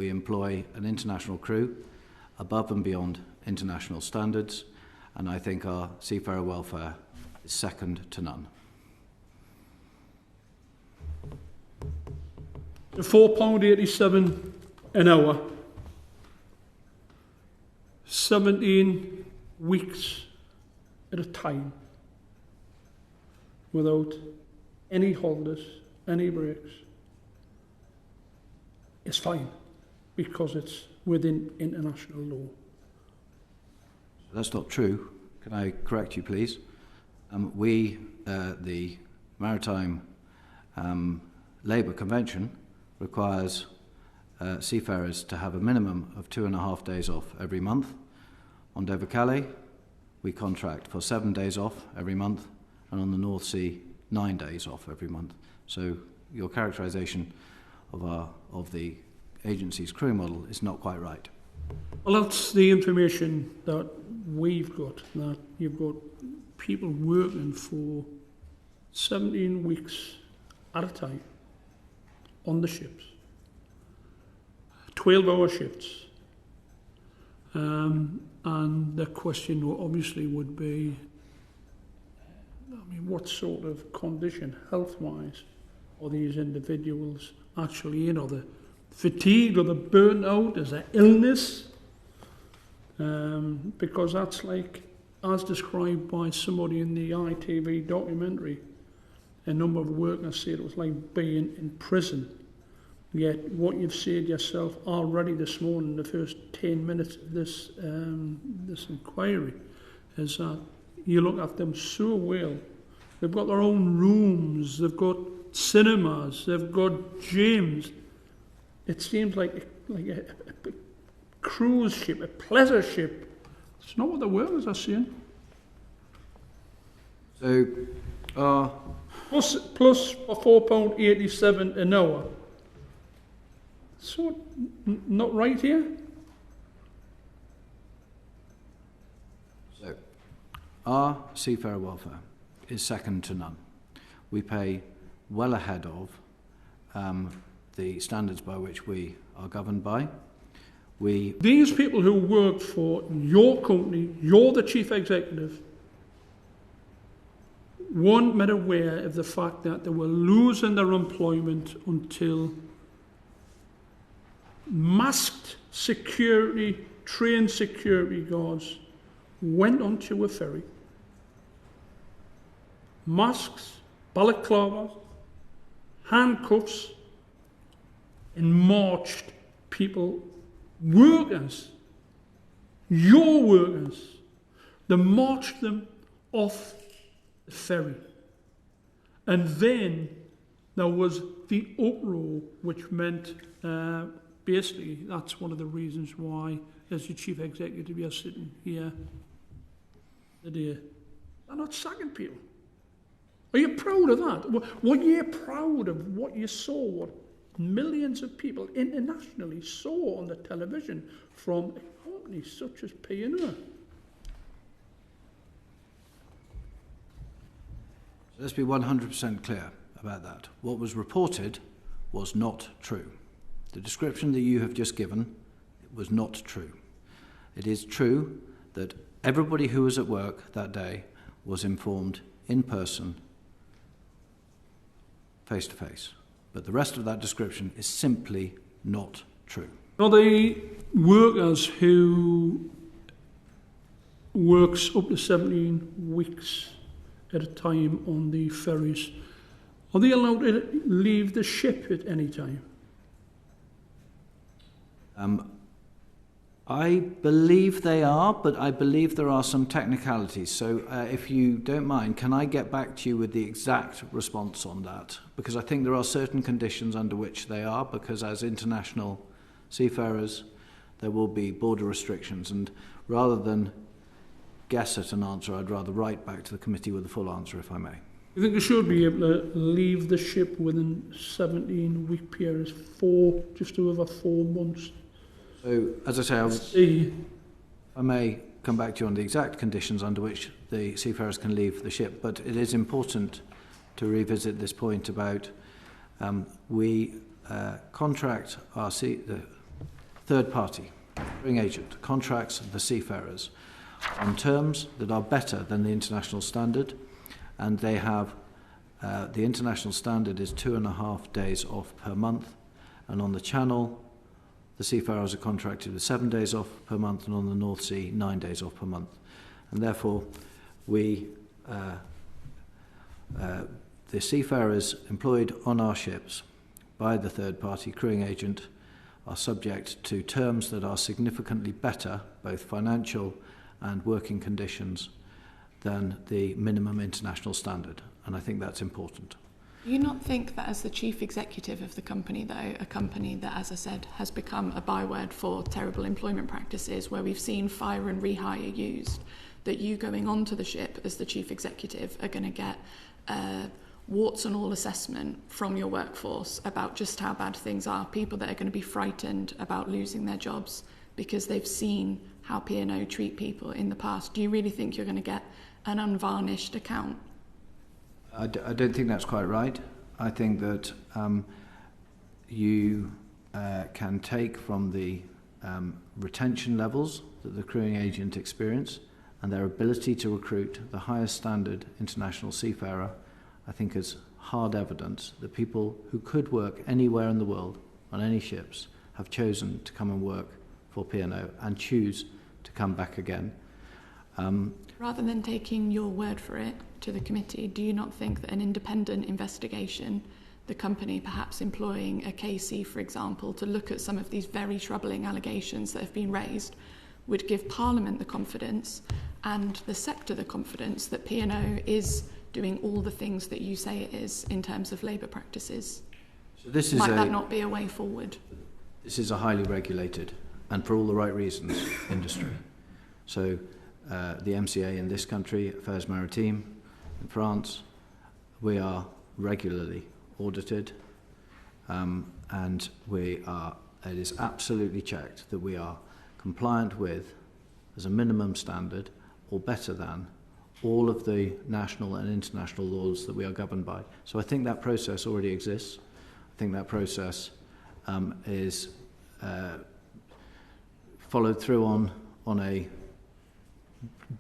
We employ an international crew above and beyond international standards, and I think our seafarer welfare is second to none. The £4.87 an hour, 17 weeks at a time, without any holidays, any breaks, is fine, because it's within international law. That's not true. Can I correct you, please? The Maritime Labour Convention requires seafarers to have a minimum of 2.5 days off every month. On Dover Calais, we contract for 7 days off every month, and on the North Sea, 9 days off every month. So your characterisation of the agency's crew model is not quite right. Well, that's the information that we've got, that you've got people working for 17 weeks at a time on the ships, 12-hour shifts. And the question obviously would be, what sort of condition, health-wise, are these individuals actually in? Are they fatigued? Are they burnt out? Is there illness? Because that's like, as described by somebody in the ITV documentary, a number of workers said it was like being in prison. Yet what you've said yourself already this morning, the first 10 minutes of this inquiry, is that you look at them so well. They've got their own rooms, they've got cinemas, they've got gyms. It seems like a cruise ship, a pleasure ship. It's not what the workers are saying. So, plus for £4.87 an hour. So, not right here? So, our seafarer welfare is second to none. We pay well ahead of the standards by which we are governed by. These people who work for your company, you're the chief executive, weren't made aware of the fact that they were losing their employment until masked security, trained security guards went onto a ferry. Masks, balaclavas, handcuffs, and marched people, workers, your workers, they marched them off the ferry. And then there was the uproar, which meant basically that's one of the reasons why, as the chief executive, you're sitting here today. They're not sacking people. Are you proud of that? Were you proud of what you saw, what millions of people internationally saw on the television from companies such as P&O? Let's be 100% clear about that. What was reported was not true. The description that you have just given was not true. It is true that everybody who was at work that day was informed in person, face to face. But the rest of that description is simply not true. Are the workers who works up to 17 weeks at a time on the ferries, are they allowed to leave the ship at any time? I believe they are, but I believe there are some technicalities. So if you don't mind, can I get back to you with the exact response on that? Because I think there are certain conditions under which they are, because as international seafarers, there will be border restrictions. And rather than guess at an answer, I'd rather write back to the committee with a full answer, if I may. You think they should be able to leave the ship within 17-week periods, just over 4 months? So, as I say, if I may come back to you on the exact conditions under which the seafarers can leave the ship, but it is important to revisit this point about we contract our third party, crewing agent, contracts the seafarers on terms that are better than the international standard, and they have the international standard is 2.5 days off per month, and on the Channel the seafarers are contracted with 7 days off per month, and on the North Sea 9 days off per month. And therefore the seafarers employed on our ships by the third party crewing agent are subject to terms that are significantly better, both financial and working conditions, than the minimum international standard. And I think that's important. Do you not think that as the chief executive of the company, though, a company that, as I said, has become a byword for terrible employment practices, where we've seen fire and rehire used, that you going onto the ship as the chief executive are going to get warts and all assessment from your workforce about just how bad things are, people that are going to be frightened about losing their jobs because they've seen how P&O treat people in the past? Do you really think you're going to get an unvarnished account? I don't think that's quite right. I think that you can take from the retention levels that the crewing agent experience and their ability to recruit the highest standard international seafarer, I think, as hard evidence that people who could work anywhere in the world on any ships have chosen to come and work for P&O and choose to come back again. Rather than taking your word for it to the committee, do you not think that an independent investigation, the company perhaps employing a KC, for example, to look at some of these very troubling allegations that have been raised, would give Parliament the confidence and the sector the confidence that P&O is doing all the things that you say it is in terms of labour practices? So this is Might that not be a way forward? This is a highly regulated, and for all the right reasons, industry. So the MCA in this country, Affairs Maritime in France, we are regularly audited, and it is absolutely checked that we are compliant with, as a minimum standard, or better than, all of the national and international laws that we are governed by. So I think that process already exists. I think that process is followed through on a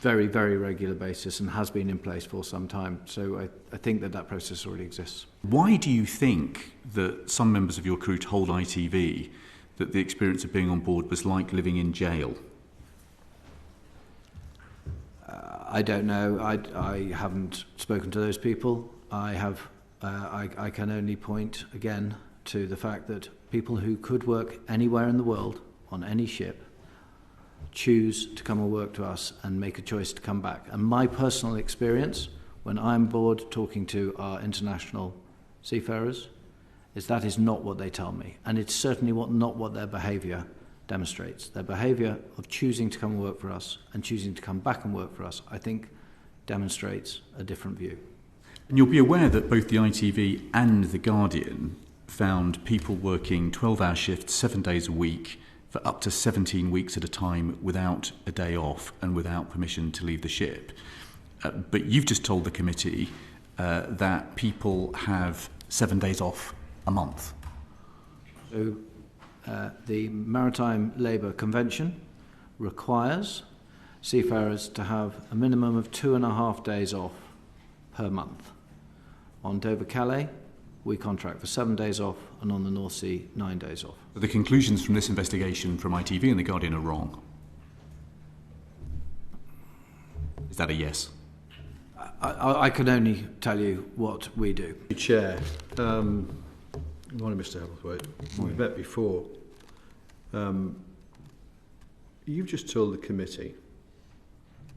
very, very regular basis and has been in place for some time. So I think that process already exists. Why do you think that some members of your crew told ITV that the experience of being on board was like living in jail? I don't know. I haven't spoken to those people. I can only point again to the fact that people who could work anywhere in the world on any ship choose to come and work to us and make a choice to come back. And my personal experience when I'm aboard talking to our international seafarers is that is not what they tell me. And it's certainly not what their behaviour demonstrates. Their behaviour of choosing to come and work for us and choosing to come back and work for us, I think, demonstrates a different view. And you'll be aware that both the ITV and The Guardian found people working 12-hour shifts 7 days a week for up to 17 weeks at a time without a day off and without permission to leave the ship. But you've just told the committee that people have 7 days off a month. So the Maritime Labour Convention requires seafarers to have a minimum of 2.5 days off per month. On Dover-Calais, we contract for 7 days off, and on the North Sea, 9 days off. But the conclusions from this investigation from ITV and The Guardian are wrong. Is that a yes? I can only tell you what we do. Chair, good morning, Mr. Hebelthwaite. We've met before. You've just told the committee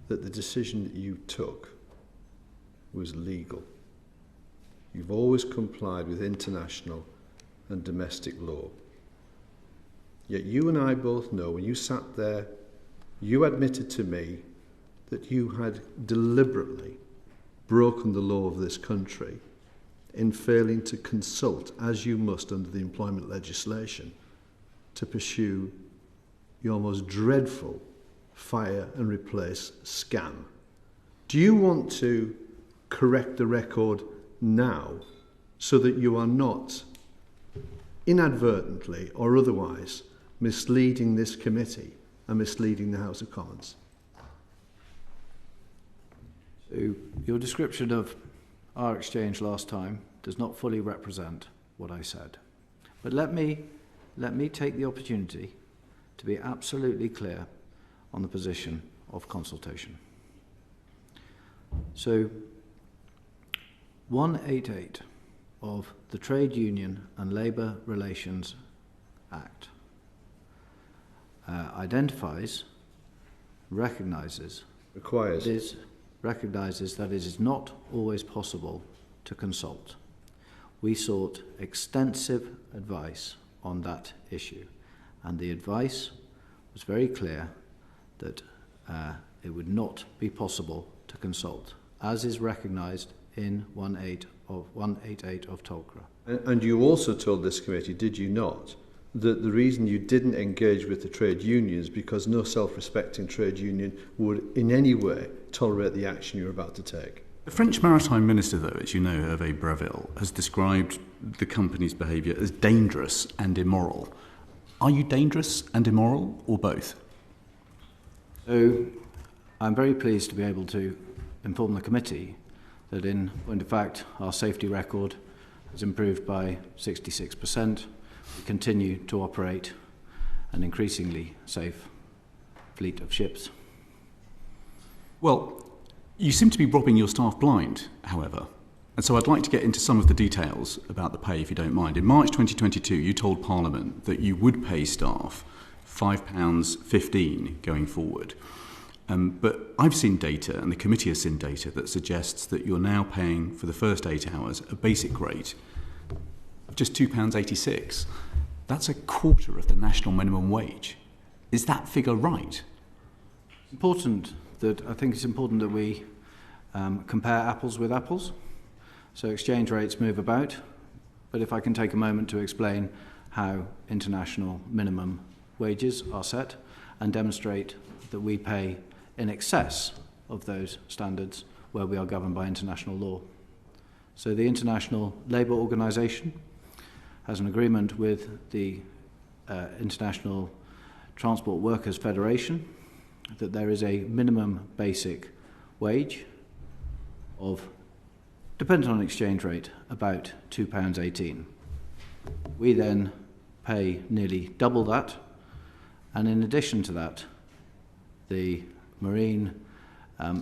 that the decision that you took was legal. You've always complied with international and domestic law. Yet you and I both know, when you sat there, you admitted to me that you had deliberately broken the law of this country in failing to consult, as you must under the employment legislation, to pursue your most dreadful fire and replace scam. Do you want to correct the record now so that you are not inadvertently or otherwise misleading this committee and misleading the House of Commons? So your description of our exchange last time does not fully represent what I said. But let me take the opportunity to be absolutely clear on the position of consultation. So 188 of the Trade Union and Labour Relations Act identifies, recognises that it is not always possible to consult. We sought extensive advice on that issue, and the advice was very clear that it would not be possible to consult, as is recognised in 188 of Tolkra. And you also told this committee, did you not, that the reason you didn't engage with the trade unions because no self-respecting trade union would in any way tolerate the action you're about to take? The French Maritime Minister, though, as you know, Hervé Breville, has described the company's behaviour as dangerous and immoral. Are you dangerous and immoral, or both? So, I'm very pleased to be able to inform the committee that in point of fact our safety record has improved by 66%. We continue to operate an increasingly safe fleet of ships. Well, you seem to be robbing your staff blind, however. And so I'd like to get into some of the details about the pay, if you don't mind. In March 2022, you told Parliament that you would pay staff £5.15 going forward. But I've seen data, and the committee has seen data, that suggests that you're now paying for the first 8 hours a basic rate of just £2.86. That's a quarter of the national minimum wage. Is that figure right? I think it's important that we compare apples with apples. So exchange rates move about, but if I can take a moment to explain how international minimum wages are set and demonstrate that we pay in excess of those standards where we are governed by international law. So the International Labour Organization has an agreement with the International Transport Workers Federation that there is a minimum basic wage of, depending on exchange rate, about £2.18. We then pay nearly double that, and in addition to that, the Marine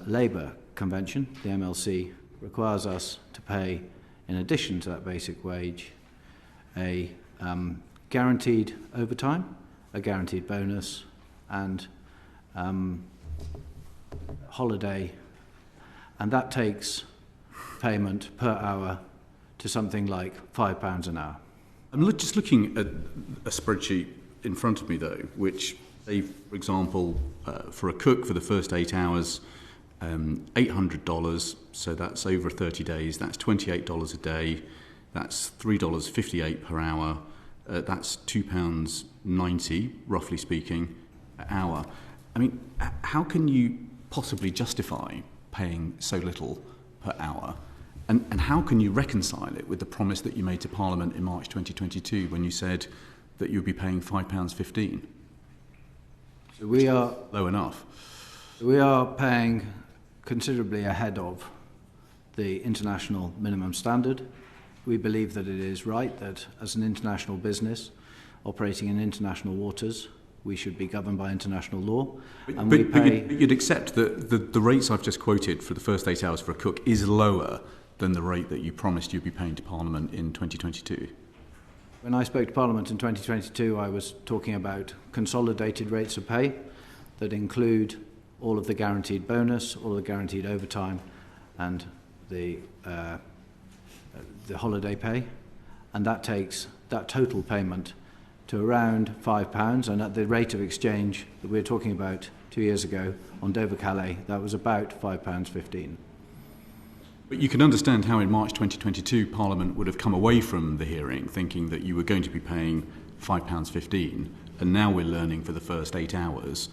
Labour Convention, the MLC, requires us to pay, in addition to that basic wage, a guaranteed overtime, a guaranteed bonus, and holiday, and that takes payment per hour to something like £5 an hour. I'm just looking at a spreadsheet in front of me, though, which, say, for example, for a cook for the first 8 hours, $800, so that's over 30 days, that's $28 a day, that's $3.58 per hour, that's £2.90, roughly speaking, an hour. I mean, how can you possibly justify paying so little per hour? And how can you reconcile it with the promise that you made to Parliament in March 2022 when you said that you'd be paying £5.15? So we are low enough. We are paying considerably ahead of the international minimum standard. We believe that it is right that as an international business operating in international waters, we should be governed by international law. But you'd accept that the rates I've just quoted for the first 8 hours for a cook is lower than the rate that you promised you'd be paying to Parliament in 2022? When I spoke to Parliament in 2022, I was talking about consolidated rates of pay that include all of the guaranteed bonus, all of the guaranteed overtime, and the holiday pay, and that takes that total payment to around £5, and at the rate of exchange that we were talking about 2 years ago on Dover-Calais, that was about £5.15. But you can understand how in March 2022 Parliament would have come away from the hearing thinking that you were going to be paying £5.15, and now we're learning for the first 8 hours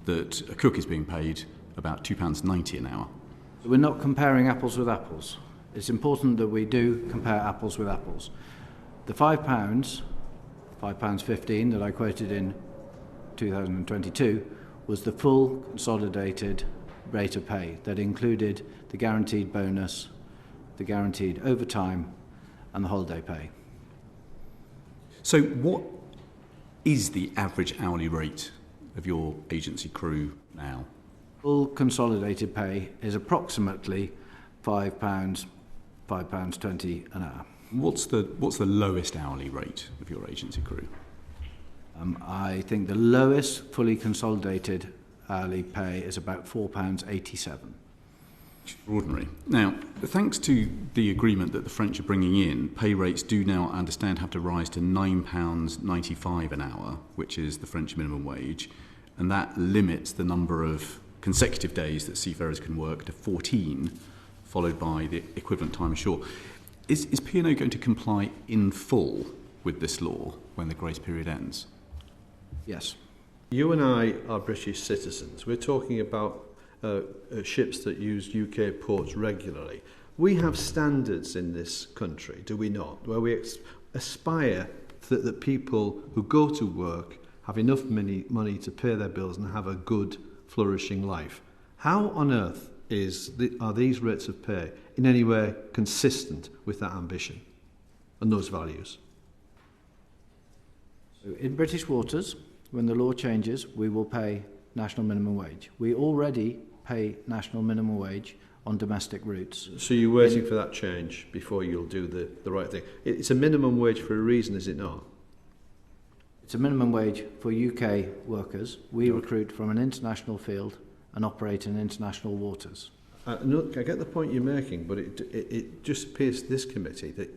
that a cook is being paid about £2.90 an hour. We're not comparing apples with apples. It's important that we do compare apples with apples. The £5.15 that I quoted in 2022 was the full consolidated rate of pay that included the guaranteed bonus, the guaranteed overtime and the holiday pay. So what is the average hourly rate of your agency crew now? Full consolidated pay is approximately £5.20 an hour. What's the lowest hourly rate of your agency crew? I think the lowest fully consolidated hourly pay is about £4.87. Extraordinary. Now, thanks to the agreement that the French are bringing in, pay rates do now, I understand, have to rise to £9.95 an hour, which is the French minimum wage, and that limits the number of consecutive days that seafarers can work to 14, followed by the equivalent time ashore. Is P&O going to comply in full with this law when the grace period ends? Yes. You and I are British citizens. We're talking about ships that use UK ports regularly. We have standards in this country, do we not, where we aspire that people who go to work have enough money to pay their bills and have a good, flourishing life. How on earth are these rates of pay in any way consistent with that ambition and those values? So in British waters, when the law changes, we will pay national minimum wage. We already pay national minimum wage on domestic routes. So you're waiting for that change before you'll do the right thing. It's a minimum wage for a reason, is it not? It's a minimum wage for UK workers. We recruit from an international field and operate in international waters. No, I get the point you're making, but it just appears to this committee that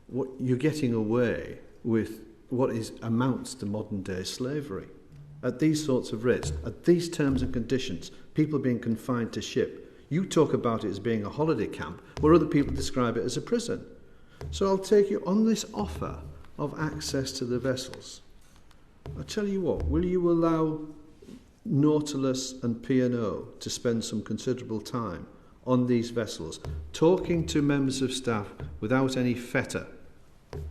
what you're getting away with what amounts to modern day slavery. At these sorts of rates, at these terms and conditions, people being confined to ship. You talk about it as being a holiday camp, where other people describe it as a prison. So I'll take you on this offer of access to the vessels. I'll tell you what, will you allow Nautilus and P&O to spend some considerable time on these vessels, talking to members of staff without any fetter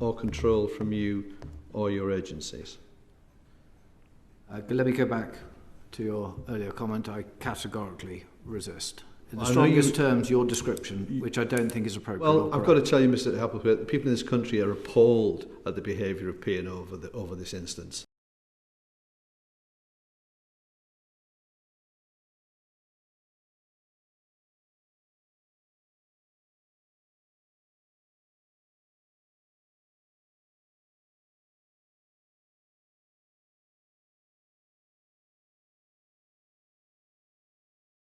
or control from you or your agencies? Let me go back to your earlier comment. I categorically resist. In the Well, strongest terms, your description, which I don't think is appropriate. Well, I've got to tell you, Mr. Hebelthwaite, the people in this country are appalled at the behaviour of P&O over this instance.